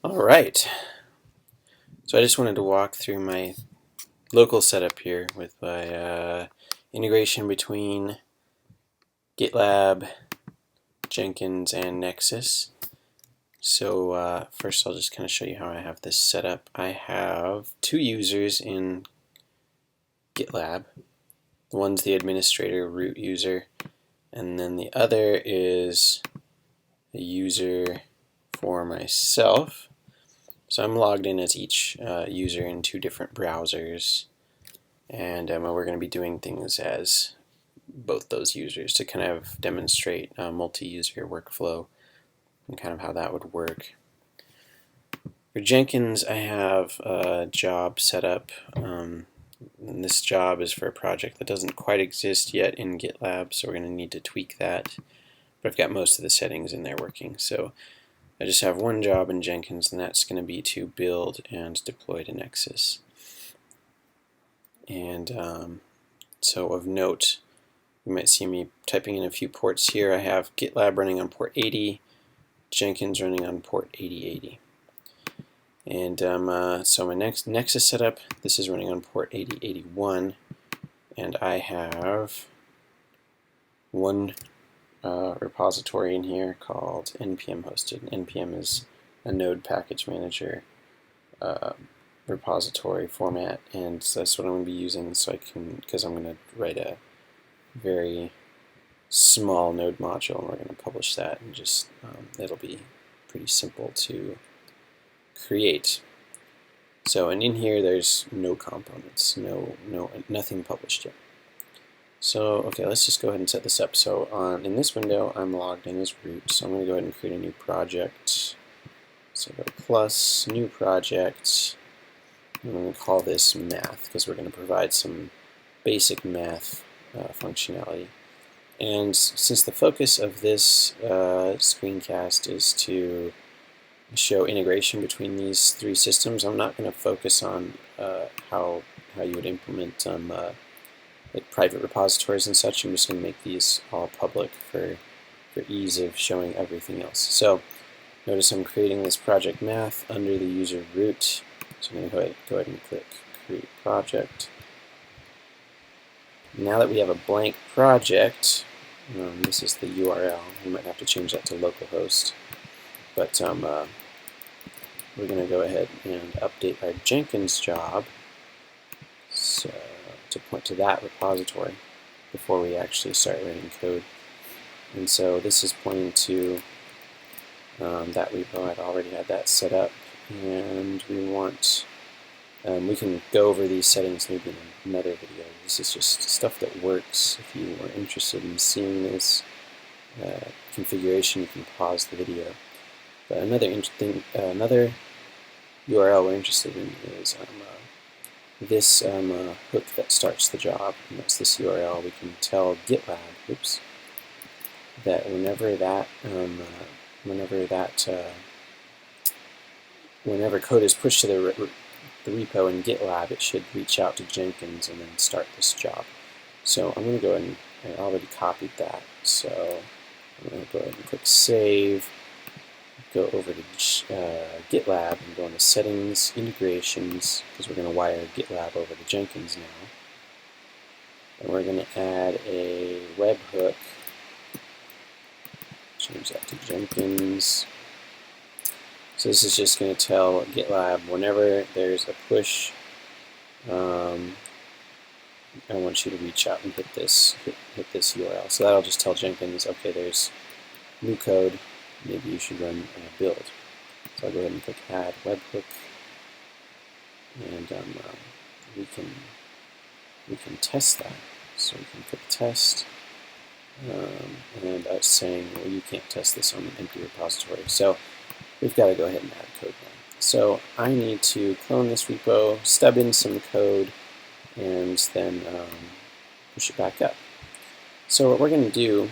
All right, so I just wanted to walk through my local setup here with my integration between GitLab, Jenkins, and Nexus. So first I'll just kind of show you how I have this set up. I have two users in GitLab. One's the administrator root user, and then the other is a user for myself. So I'm logged in as each user in two different browsers, and we're going to be doing things as both those users to kind of demonstrate multi-user workflow and kind of how that would work. For Jenkins, I have a job set up, and this job is for a project that doesn't quite exist yet in GitLab, so we're going to need to tweak that. But I've got most of the settings in there working, so I just have one job in Jenkins, and that's going to be to build and deploy to Nexus. And so of note, you might see me typing in a few ports here. I have GitLab running on port 80, Jenkins running on port 8080. And so my next Nexus setup, this is running on port 8081, and I have one repository in here called npm hosted. npm is a node package manager repository format, and so that's what I'm going to be using, so I can, because I'm going to write a very small node module, and we're going to publish that, and just it'll be pretty simple to create. So, and in here there's no components, nothing published yet. So, okay, let's just go ahead and set this up. So in this window, I'm logged in as root, so I'm going to go ahead and create a new project. So go to plus, new project, and I'm going to call this math, because we're going to provide some basic math functionality. And since the focus of this screencast is to show integration between these three systems, I'm not going to focus on how you would implement like private repositories and such. I'm just going to make these all public for ease of showing everything else. So notice I'm creating this project math under the user root. So I'm going to go ahead and click create project. Now that we have a blank project, this is the URL. We might have to change that to localhost, but we're going to go ahead and update our Jenkins job so, to point to that repository before we actually start writing code. And so this is pointing to that repo. I'd already had that set up, and we want we can go over these settings maybe in another video. This is just stuff that works. If you are interested in seeing this configuration, you can pause the video. But another URL we're interested in is this hook that starts the job, and that's this URL. We can tell GitLab, that whenever code is pushed to the repo in GitLab, it should reach out to Jenkins and then start this job. So I'm going to go ahead and I already copied that. So I'm going to go ahead and click Save. Go over to GitLab and go into Settings, Integrations, because we're going to wire GitLab over to Jenkins now. And we're going to add a webhook. Change that to Jenkins. So this is just going to tell GitLab whenever there's a push, I want you to reach out and hit this URL. So that'll just tell Jenkins, okay, there's new code. Maybe you should run a build. So I'll go ahead and click Add Webhook, and we can test that. So we can click Test, and it's saying, well, you can't test this on an empty repository. So we've got to go ahead and add code now. So I need to clone this repo, stub in some code, and then push it back up. So what we're going to do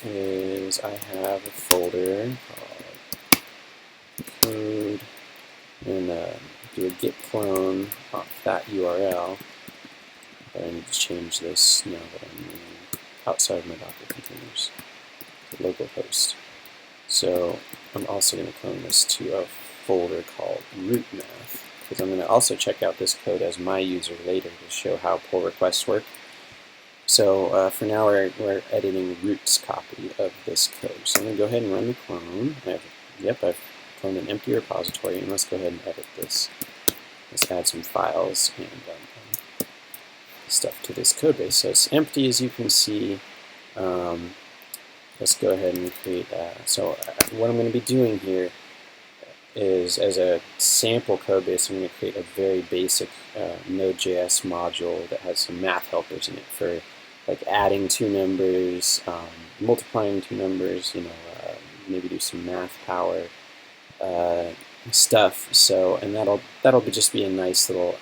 is I have a folder called code, and do a git clone off that URL. But I need to change this now that I'm outside of my Docker containers to localhost. So I'm also going to clone this to a folder called root math, because I'm going to also check out this code as my user later to show how pull requests work. So for now, we're editing root's copy of this code. So I'm going to go ahead and run the clone. I've cloned an empty repository, and let's go ahead and edit this. Let's add some files and stuff to this code base. So it's empty, as you can see. Let's go ahead and create. What I'm going to be doing here is, as a sample code base, I'm going to create a very basic Node.js module that has some math helpers in it for like adding two numbers, multiplying two numbers, maybe do some math power stuff. So, and that'll just be a nice little.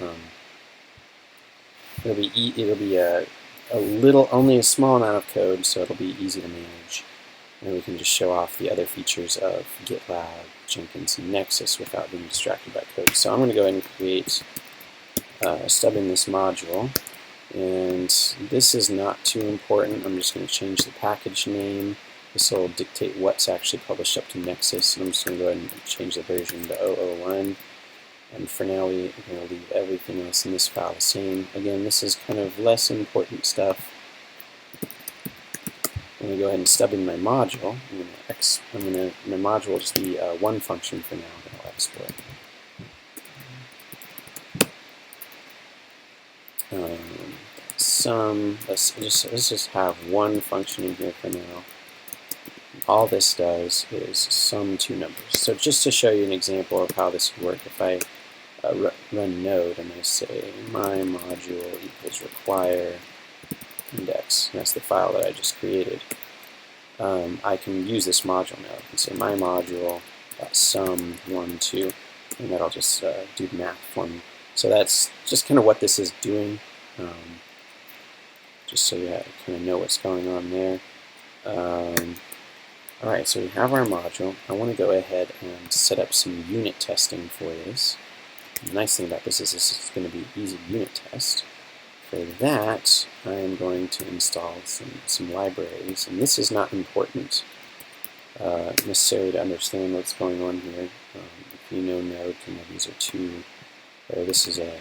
It'll be a little, only a small amount of code, so it'll be easy to manage. And we can just show off the other features of GitLab, Jenkins, and Nexus without being distracted by code. So I'm going to go ahead and create a stub in this module. And this is not too important. I'm just going to change the package name. This will dictate what's actually published up to Nexus. And I'm just going to go ahead and change the version to 001. And for now, we're going to leave everything else in this file the same. Again, this is kind of less important stuff. I'm going to go ahead and stub in my module. My module will just be one function for now that I'll export. Let's just have one function in here for now. All this does is sum two numbers. So just to show you an example of how this would work, if I run node, I'm going to say my module equals require index. That's the file that I just created. I can use this module now. I can say my module sum 1, 2, and that'll just do the math for me. So that's just kind of what this is doing, just so you kind of know what's going on there. Alright, so we have our module. I want to go ahead and set up some unit testing for this. The nice thing about this is going to be easy unit test. For that, I'm going to install some libraries, and this is not important necessarily to understand what's going on here. If you know Node, these are two, or this is a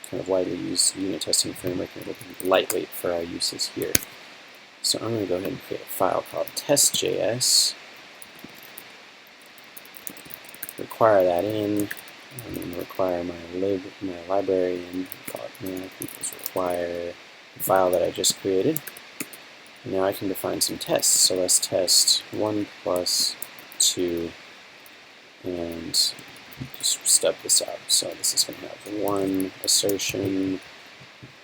kind of widely used unit testing framework, and it'll be lightweight for our uses here. So I'm going to go ahead and create a file called test.js, require that in. I'm going to require my library and call it math equals require the file that I just created. And now I can define some tests. So let's test 1 plus 2 and just stub this out. So this is going to have one assertion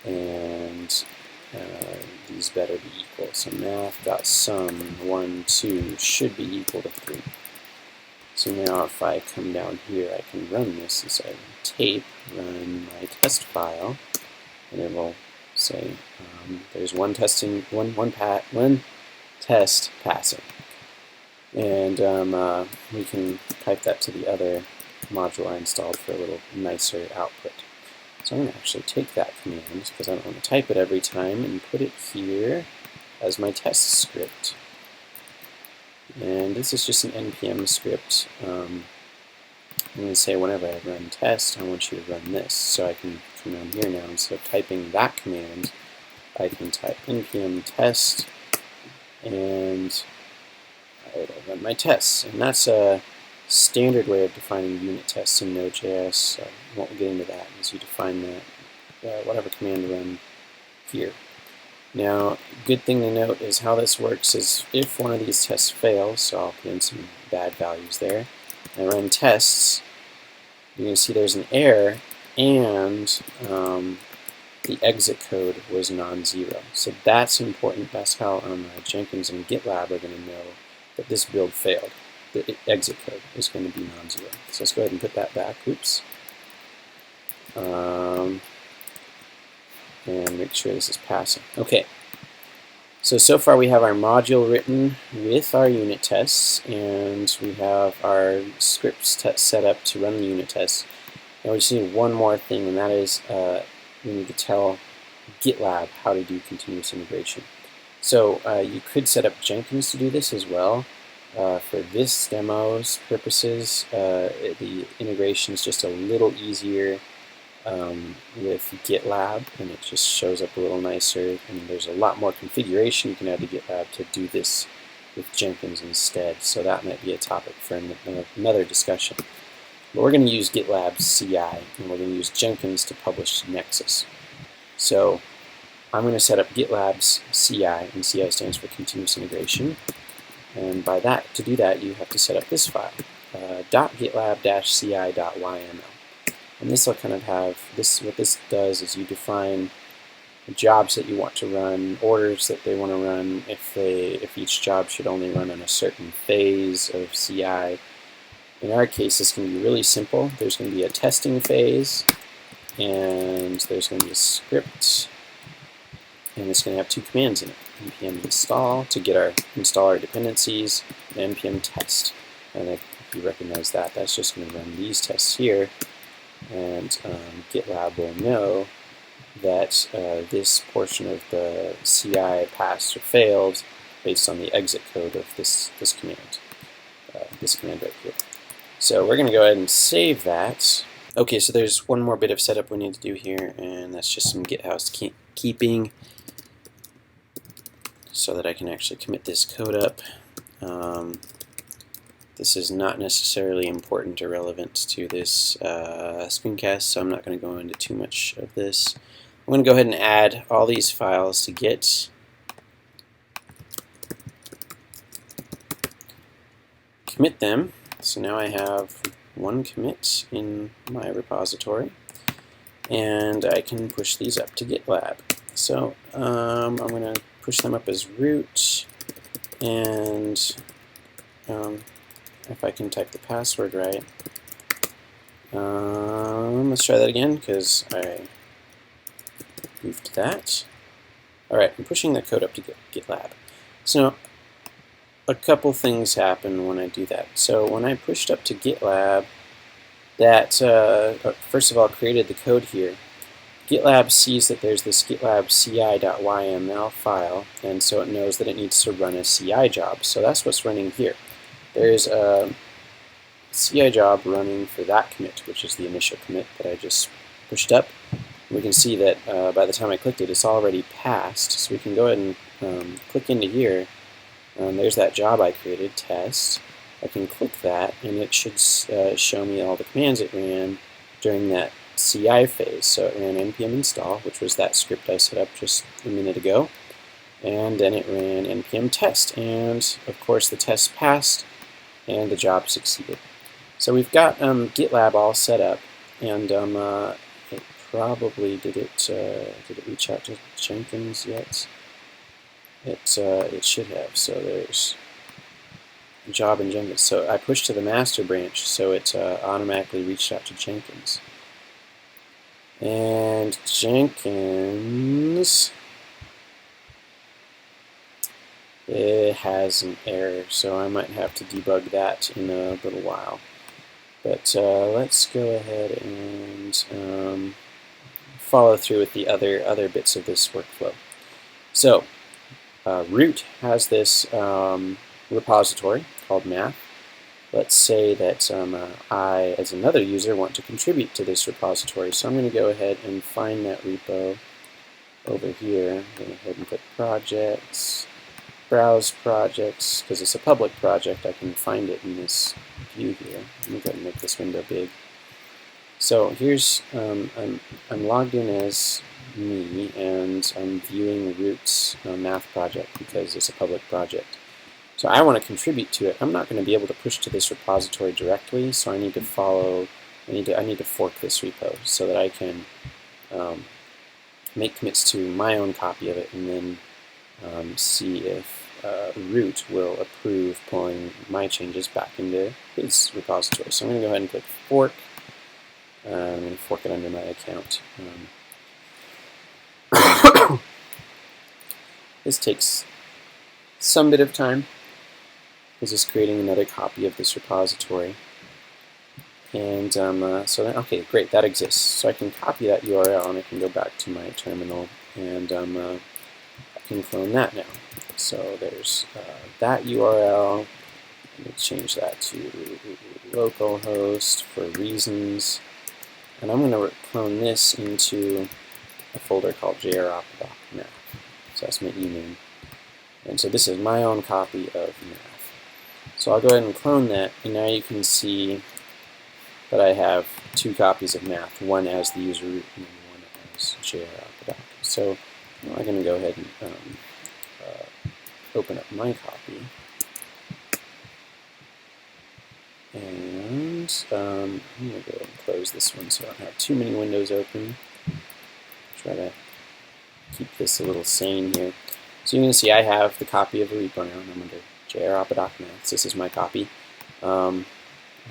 and these better be equal. So math.sum 1, 2 should be equal to 3. So now if I come down here, I can run this and say tape, run my test file, and it will say there's one test passing. And we can type that to the other module I installed for a little nicer output. So I'm going to actually take that command, because I don't want to type it every time, and put it here as my test script. And this is just an npm script. I'm going to say whenever I run test, I want you to run this. So I can come down here now, instead of typing that command, I can type npm test, and it'll run my tests. And that's a standard way of defining unit tests in Node.js. So I won't get into that as you define that, whatever command to run here. Now, good thing to note is how this works is if one of these tests fails, so I'll put in some bad values there, and I run tests, you're going to see there's an error, and the exit code was non-zero. So that's important. That's how Jenkins and GitLab are going to know that this build failed. The exit code is going to be non-zero. So let's go ahead and put that back. Oops. And make sure this is passing. Okay, so far we have our module written with our unit tests, and we have our scripts set up to run the unit tests. Now we just need one more thing, and that is we need to tell GitLab how to do continuous integration. So you could set up Jenkins to do this as well, For this demo's purposes, the integration is just a little easier with GitLab, and it just shows up a little nicer, and there's a lot more configuration you can add to GitLab to do this with Jenkins instead, so that might be a topic for another discussion. But we're going to use GitLab CI, and we're going to use Jenkins to publish to Nexus. So I'm going to set up GitLab's CI, and CI stands for continuous integration. And by that, to do that, you have to set up this file, .gitlab-ci.yml. And this will kind of have this. What this does is you define the jobs that you want to run, orders that they want to run, if each job should only run on a certain phase of CI. In our case, this can be really simple. There's going to be a testing phase, and there's going to be a script, and it's going to have two commands in it: npm install to install our dependencies, and npm test. And if you recognize that, that's just going to run these tests here, and GitLab will know that this portion of the CI passed or failed based on the exit code of this command right here. So we're going to go ahead and save that. Okay, so there's one more bit of setup we need to do here, and that's just some Git housekeeping so that I can actually commit this code up. This is not necessarily important or relevant to this screencast, so I'm not going to go into too much of this. I'm going to go ahead and add all these files to Git. Commit them. So now I have one commit in my repository, and I can push these up to GitLab. So I'm going to push them up as root, and if I can type the password right, let's try that again because I goofed that. Alright, I'm pushing the code up to GitLab. So a couple things happen when I do that. So when I pushed up to GitLab, that first of all created the code here. GitLab sees that there's this GitLab ci.yml file, and so it knows that it needs to run a CI job. So that's what's running here. There's a CI job running for that commit, which is the initial commit that I just pushed up. We can see that by the time I clicked it, it's already passed. So we can go ahead and click into here. There's that job I created, test. I can click that, and it should show me all the commands it ran during that CI phase. So it ran npm install, which was that script I set up just a minute ago. And then it ran npm test. And of course the test passed, and the job succeeded. So we've got GitLab all set up, and it probably did it reach out to Jenkins yet? It should have. So there's a job in Jenkins. So I pushed to the master branch, so it automatically reached out to Jenkins. And Jenkins, it has an error, so I might have to debug that in a little while. But let's go ahead and follow through with the other bits of this workflow. So root has this repository called math. Let's say that I, as another user, want to contribute to this repository. So I'm going to go ahead and find that repo over here. I'm going to go ahead and click projects, browse projects, because it's a public project. I can find it in this view here. Let me go ahead and make this window big. So here's, I'm logged in as me, and I'm viewing root's math project because it's a public project. So I want to contribute to it. I'm not going to be able to push to this repository directly, so I need to follow. I need to fork this repo so that I can make commits to my own copy of it, and then see if root will approve pulling my changes back into his repository. So I'm going to go ahead and click fork. I'm going to fork it under my account. This takes some bit of time. Is just creating another copy of this repository. And okay, great, that exists. So I can copy that URL, and I can go back to my terminal, and I can clone that now. So there's that URL, Let me change that to localhost for reasons. And I'm going to clone this into a folder called jrop.math. So that's my ename. And so this is my own copy of math. So I'll go ahead and clone that, and now you can see that I have two copies of math, one as the user root and one as jrop.math. So I'm going to go ahead and open up my copy. And I'm going to go and close this one so I don't have too many windows open. Try to keep this a little sane here. So you can see I have the copy of the repo now, and I'm under jrop.math. This is my copy. I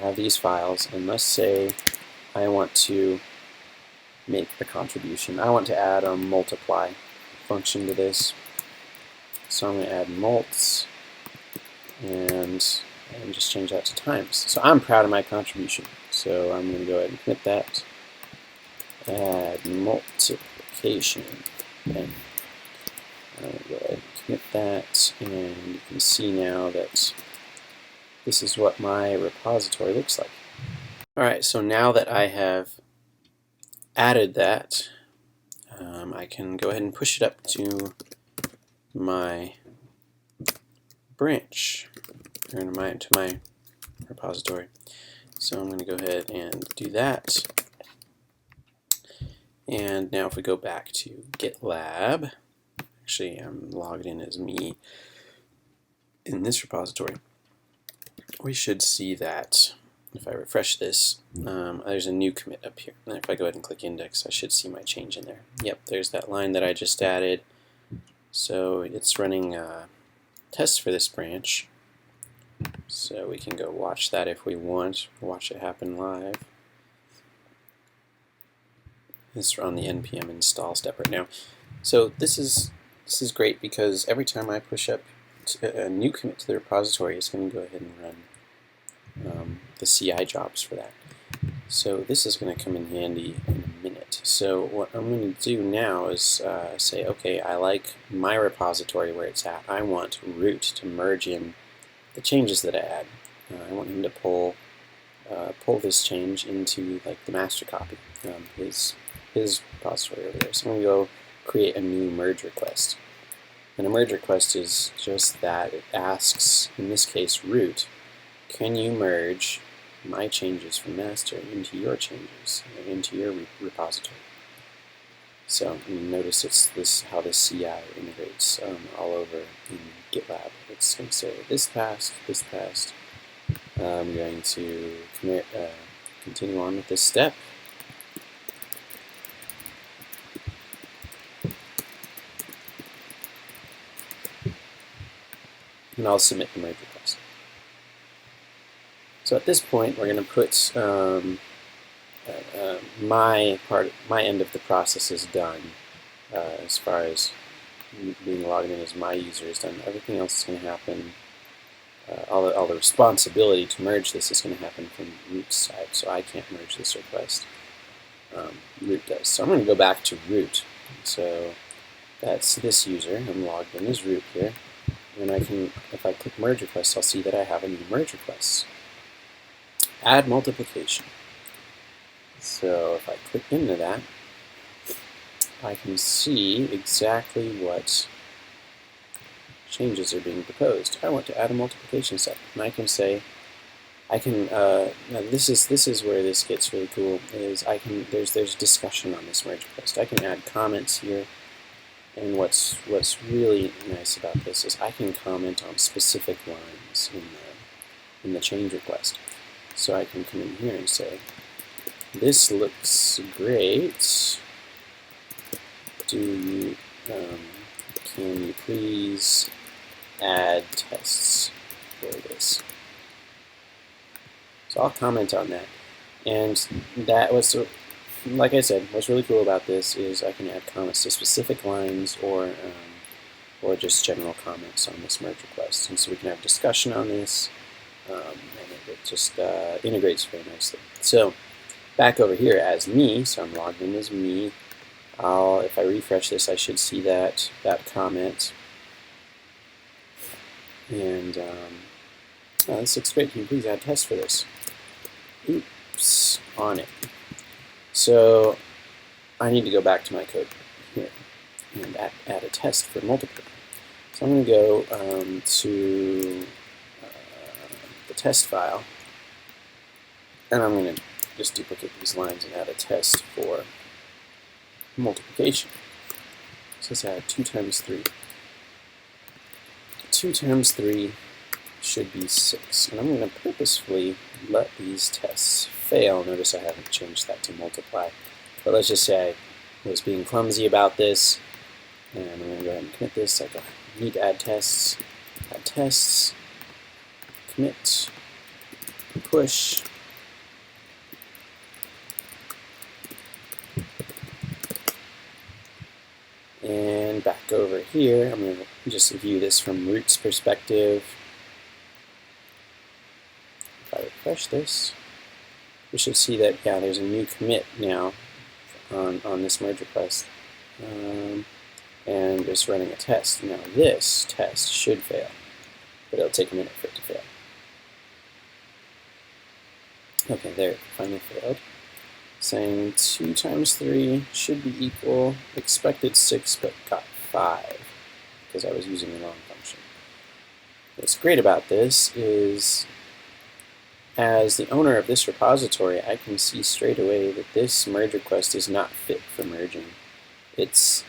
have these files, and let's say I want to make a contribution. I want to add a multiply function to this. So I'm going to add mults and just change that to times. So I'm proud of my contribution. So I'm going to go ahead and commit that. Add multiplication. And I'm going to go ahead and commit that. And you can see now that this is what my repository looks like. Alright, so now that I have added that, I can go ahead and push it up to my branch, or to my repository. So I'm going to go ahead and do that. And now if we go back to GitLab, actually I'm logged in as me in this repository, we should see that if I refresh this, there's a new commit up here. And if I go ahead and click index, I should see my change in there. Yep, there's that line that I just added. So it's running tests for this branch. So we can go watch that if we want, watch it happen live. It's on the npm install step right now. So this is great because every time I push up a new commit to the repository, it's going to go ahead and run the CI jobs for that. So this is going to come in handy in a minute. So what I'm going to do now is say, okay, I like my repository where it's at. I want root to merge in the changes that I add. I want him to pull this change into like the master copy, his repository over there. So I'm going to go create a new merge request. And a merge request is just that. It asks, in this case, root, can you merge my changes from master into your changes, into your repository? So notice it's how this CI integrates all over in GitLab. It's going to say this passed, this passed. I'm going to continue on with this step. And I'll submit the merge request. So at this point, we're going to put my end of the process is done. As far as being logged in as my user is done, everything else is going to happen. All the responsibility to merge this is going to happen from root's side, so I can't merge this request. Root does. So I'm going to go back to root. So that's this user. I'm logged in as root here. And I can, if I click merge request, I'll see that I have a new merge request. Add multiplication. So if I click into that, I can see exactly what changes are being proposed. I want to add a multiplication step, and I can say, now this is where this gets really cool. Is there's discussion on this merge request. I can add comments here. And what's really nice about this is I can comment on specific lines in the change request. So I can come in here and say, this looks great. Can you please add tests for this? So I'll comment on that. And that was like I said, what's really cool about this is I can add comments to specific lines or just general comments on this merge request. And so we can have discussion on this, and it just integrates very nicely. So back over here as me, so I'm logged in as me. If I refresh this, I should see that comment. And Oh, this looks great. Can you please add tests for this? Oops, on it. So I need to go back to my code here and add a test for multiple. So I'm going to go to the test file, and I'm going to just duplicate these lines and add a test for multiplication. So let's add 2 times 3. 2 times 3 should be 6. And I'm going to purposefully let these tests fail. Notice I haven't changed that to multiply. But let's just say I was being clumsy about this. And I'm going to go ahead and commit this. I need to add tests, commit, push. And back over here, I'm going to just view this from root's perspective. If I refresh this, we should see that, yeah, there's a new commit now on this merge request. And it's running a test. Now this test should fail, but it'll take a minute for it to fail. Okay, there, it finally failed. Saying 2 times 3 should be equal, expected 6, but got 5, because I was using the wrong function. What's great about this is, as the owner of this repository, I can see straight away that this merge request is not fit for merging. Its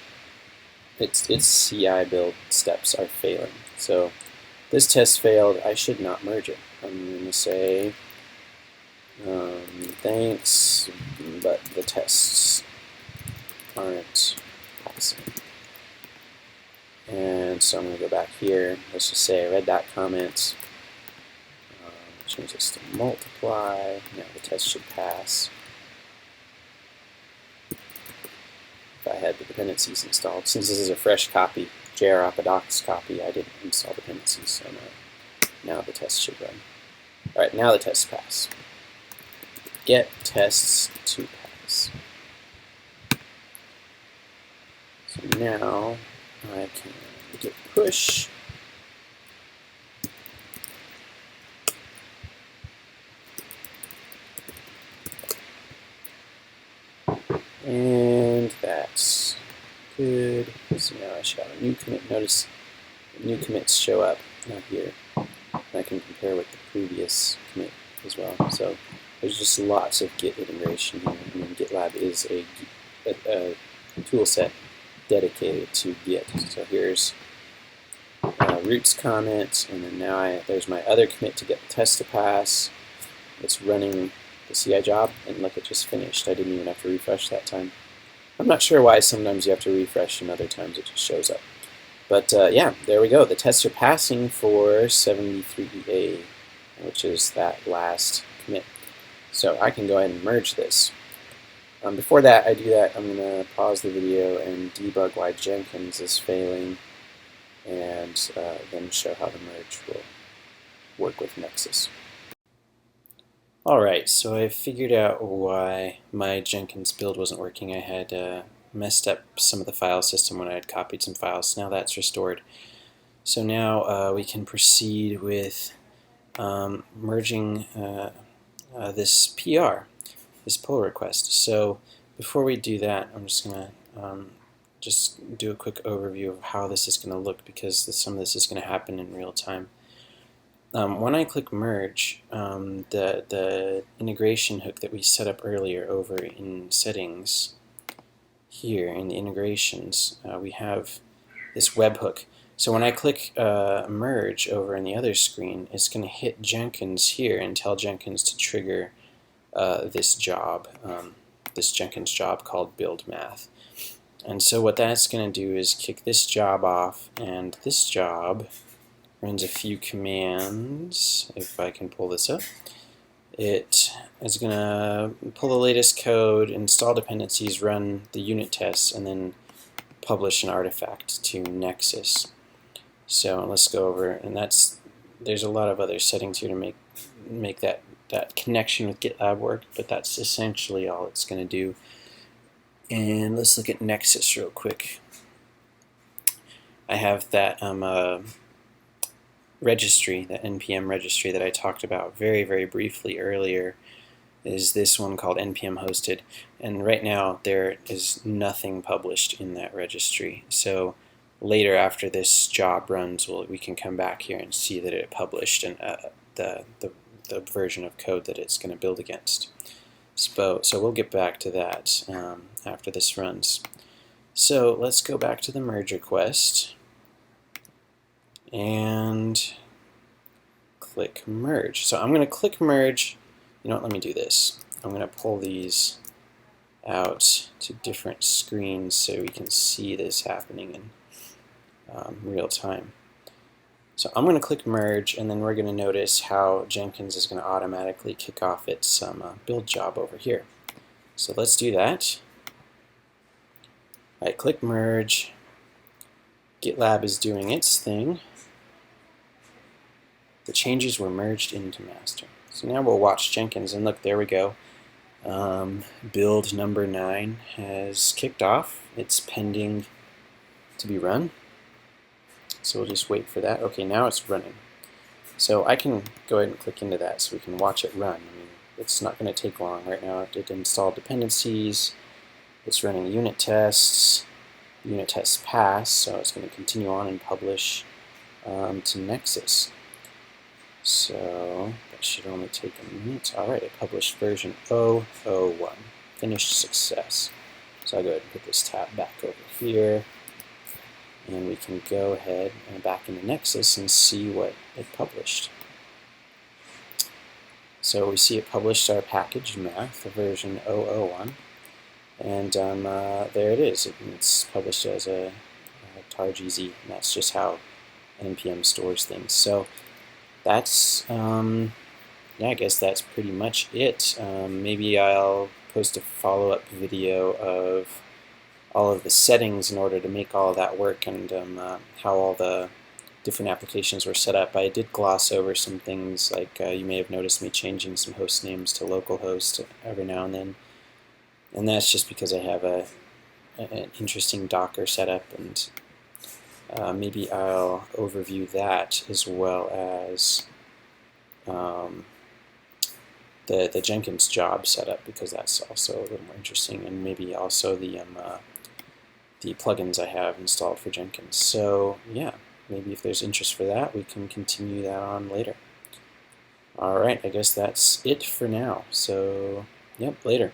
CI build steps are failing. So this test failed, I should not merge it. I'm going to say thanks, but the tests aren't passing. And so I'm going to go back here. Let's just say I read that comment. Change this to multiply. Now the test should pass. If I had the dependencies installed. Since this is a fresh copy, JROP copy, I didn't install dependencies, so now the test should run. Alright, now the tests pass. Get tests to pass. So now I can git push. And that's good. So now I should have a new commit. Notice the new commits show up now here. And I can compare with the previous commit as well. So there's just lots of Git integration here. I mean, GitLab is a tool set dedicated to Git. So here's roots comment, and then now there's my other commit to get the test to pass. It's running the CI job, and look, it just finished. I didn't even have to refresh that time. I'm not sure why sometimes you have to refresh and other times it just shows up. But yeah, there we go. The tests are passing for 73A, which is that last commit. So I can go ahead and merge this. Before that, I do that, I'm going to pause the video and debug why Jenkins is failing, and then show how the merge will work with Nexus. Alright, so I figured out why my Jenkins build wasn't working. I had messed up some of the file system when I had copied some files. Now that's restored. So now we can proceed with merging this PR, this pull request. So before we do that, I'm just going to just do a quick overview of how this is going to look, because some of this is going to happen in real time. When I click merge, the integration hook that we set up earlier over in settings, here in the integrations, we have this webhook. So when I click merge over in the other screen, it's going to hit Jenkins here and tell Jenkins to trigger this job, this Jenkins job called build math. And so what that's going to do is kick this job off, and this job runs a few commands. If I can pull this up, it is going to pull the latest code, install dependencies, run the unit tests, and then publish an artifact to Nexus. So let's go over, and there's a lot of other settings here to make that connection with GitLab work, but that's essentially all it's going to do. And let's look at Nexus real quick. I have that registry, the npm registry that I talked about very, very briefly earlier, is this one called npm hosted, and right now there is nothing published in that registry. So later, after this job runs, we can come back here and see that it published and the version of code that it's going to build against. So we'll get back to that after this runs. So let's go back to the merge request and click merge. So I'm going to click merge. You know what, let me do this. I'm going to pull these out to different screens so we can see this happening in real time. So I'm going to click merge, and then we're going to notice how Jenkins is going to automatically kick off its build job over here. So let's do that. I click merge. GitLab is doing its thing. The changes were merged into master. So now we'll watch Jenkins, and look, there we go. Build number 9 has kicked off. It's pending to be run. So we'll just wait for that. Okay, now it's running. So I can go ahead and click into that so we can watch it run. I mean, it's not going to take long. Right now it installed dependencies. It's running unit tests. Unit tests pass, so it's going to continue on and publish to Nexus. So that should only take a minute. Alright, it published version 0.01. Finished success. So I'll go ahead and put this tab back over here. And we can go ahead and back into Nexus and see what it published. So we see it published our package math, version 0.01. And there it is. It's published as a targz, and that's just how npm stores things. So that's, yeah, I guess that's pretty much it. Maybe I'll post a follow-up video of all of the settings in order to make all of that work, and how all the different applications were set up. I did gloss over some things, like you may have noticed me changing some host names to localhost every now and then. And that's just because I have an interesting Docker setup, and maybe I'll overview that as well as the Jenkins job setup, because that's also a little more interesting, and maybe also the plugins I have installed for Jenkins. So yeah, maybe if there's interest for that, we can continue that on later. Alright, I guess that's it for now. So, yep, later.